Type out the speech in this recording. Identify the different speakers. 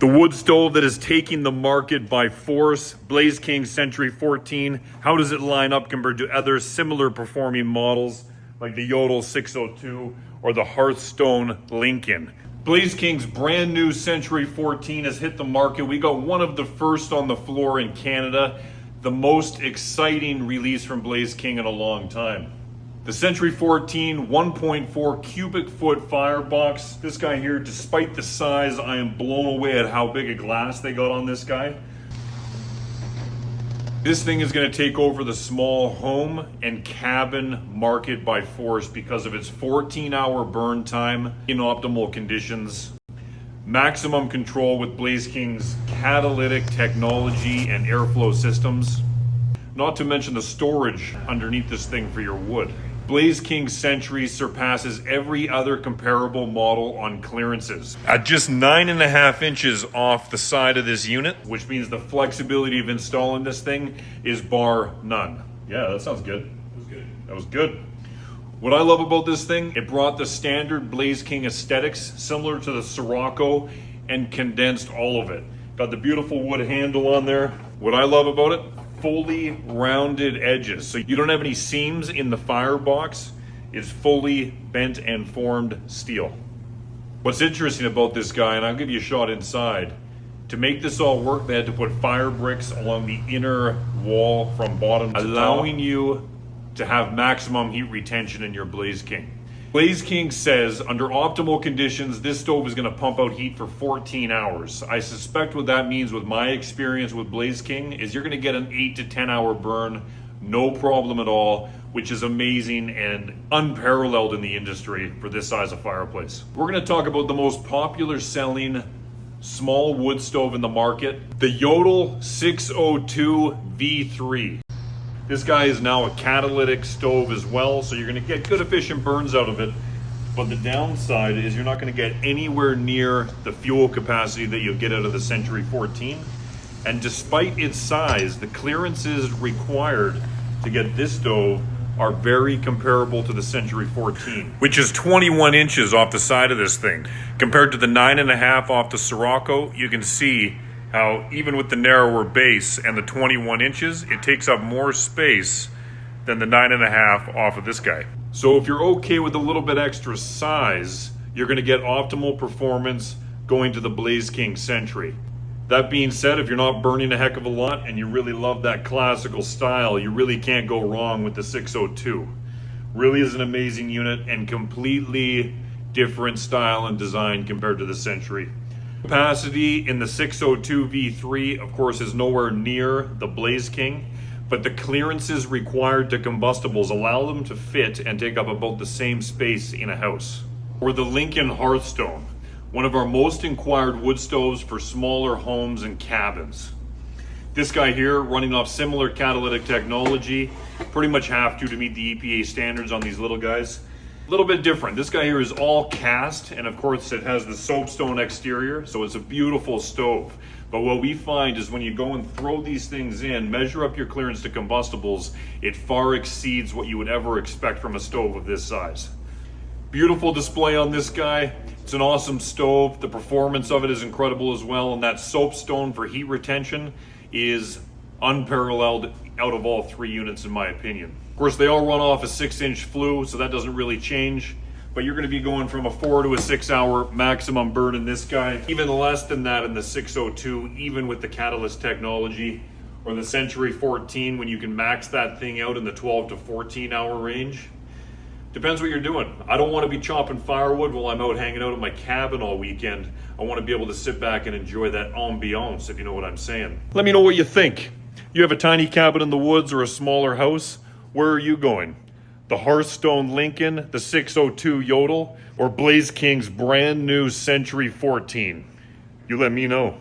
Speaker 1: The wood stove that is taking the market by force, Blaze King Sentry 14. How does it line up compared to other similar performing models like the Jotul 602 or the Hearthstone Lincoln? Blaze King's brand new Sentry 14 has hit the market. We got one of the first on the floor in Canada, the most exciting release from Blaze King in a long time. The Sentry 14 1.4 cubic foot firebox. This guy here, despite the size, I am blown away at how big a glass they got on this guy. This thing is going to take over the small home and cabin market by force because of its 14-hour burn time in optimal conditions. Maximum control with Blaze King's catalytic technology and airflow systems. Not to mention the storage underneath this thing for your wood. Blaze King Sentry surpasses every other comparable model on clearances. At just 9.5 inches off the side of this unit, which means the flexibility of installing this thing is bar none. Yeah, that sounds good. That was good. What I love about this thing, it brought the standard Blaze King aesthetics similar to the Sirocco and condensed all of it. Got the beautiful wood handle on there. What I love about it, fully rounded edges. So you don't have any seams in the firebox. It's fully bent and formed steel. What's interesting about this guy, and I'll give you a shot inside, to make this all work, they had to put fire bricks along the inner wall from bottom to top, allowing you to have maximum heat retention in your Blaze King. Blaze King says under optimal conditions, this stove is going to pump out heat for 14 hours. I suspect what that means with my experience with Blaze King is you're going to get an 8 to 10 hour burn, no problem at all, which is amazing and unparalleled in the industry for this size of fireplace. We're going to talk about the most popular selling small wood stove in the market, the Jotul 602 V3. This guy is now a catalytic stove as well, so you're going to get good efficient burns out of it. But the downside is you're not going to get anywhere near the fuel capacity that you'll get out of the Sentry 14. And despite its size, the clearances required to get this stove are very comparable to the Sentry 14, which is 21 inches off the side of this thing. Compared to the 9.5 off the Sirocco, you can see how even with the narrower base and the 21 inches, it takes up more space than the 9.5 off of this guy. So if you're okay with a little bit extra size, you're gonna get optimal performance going to the Blaze King Sentry. That being said, if you're not burning a heck of a lot and you really love that classical style, you really can't go wrong with the 602. Really is an amazing unit and completely different style and design compared to the Sentry. Capacity in the 602 V3, of course, is nowhere near the Blaze King, but the clearances required to combustibles allow them to fit and take up about the same space in a house. Or the Lincoln Hearthstone, one of our most inquired wood stoves for smaller homes and cabins. This guy here, running off similar catalytic technology, pretty much have to meet the EPA standards on these little guys. A little bit different. This guy here is all cast, and of course it has the soapstone exterior, so it's a beautiful stove. But what we find is when you go and throw these things in, measure up your clearance to combustibles, it far exceeds what you would ever expect from a stove of this size. Beautiful display on this guy. It's an awesome stove. The performance of it is incredible as well, and that soapstone for heat retention is unparalleled out of all three units in my opinion. Of course, they all run off a 6-inch flue, so that doesn't really change, but you're going to be going from a 4 to a 6 hour maximum burn in this guy, even less than that in the 602, even with the catalyst technology, or the Sentry 14 when you can max that thing out in the 12 to 14 hour range. Depends what you're doing. I don't want to be chopping firewood while I'm out hanging out at my cabin all weekend. I want to be able to sit back and enjoy that ambiance, if you know what I'm saying. Let me know what you think. You have a tiny cabin in the woods or a smaller house? Where are you going? The Hearthstone Lincoln, the 602 Jotul, or Blaze King's brand new Sentry 14? You let me know.